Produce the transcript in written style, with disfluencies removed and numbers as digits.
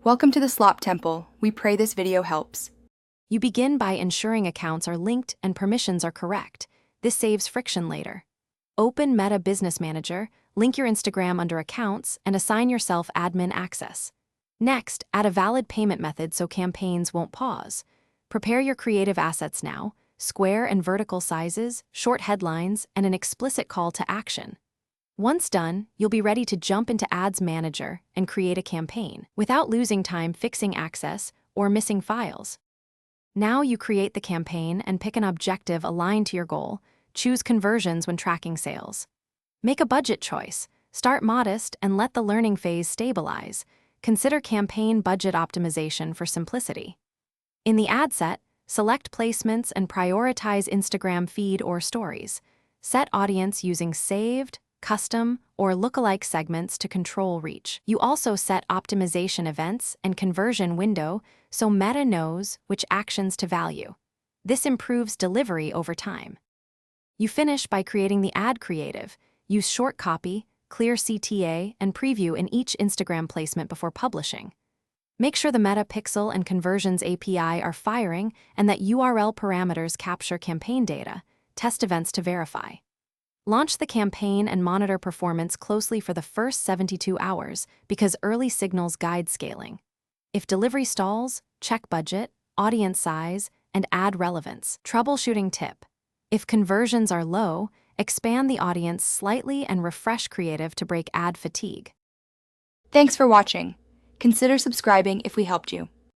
Welcome to the Slop Temple. We pray this video helps. You begin by ensuring accounts are linked and permissions are correct. This saves friction later. Open Meta Business Manager, link your Instagram under Accounts, and assign yourself admin access. Next, add a valid payment method so campaigns won't pause. Prepare your creative assets now: square and vertical sizes, short headlines, and an explicit call to action. Once done, you'll be ready to jump into Ads Manager and create a campaign without losing time fixing access or missing files. Now you create the campaign and pick an objective aligned to your goal. Choose conversions when tracking sales. Make a budget choice. Start modest and let the learning phase stabilize. Consider campaign budget optimization for simplicity. In the ad set, select placements and prioritize Instagram feed or stories. Set audience using saved, custom, or lookalike segments to control reach. You also set optimization events and conversion window so Meta knows which actions to value. This improves delivery over time. You finish by creating the ad creative. Use short copy, clear CTA, and preview in each Instagram placement before publishing. Make sure the Meta Pixel and Conversions API are firing and that URL parameters capture campaign data. Test events to verify. Launch the campaign and monitor performance closely for the first 72 hours because early signals guide scaling. If delivery stalls, check budget, audience size, and ad relevance. Troubleshooting tip: if conversions are low, expand the audience slightly and refresh creative to break ad fatigue. Thanks for watching. Consider subscribing if we helped you.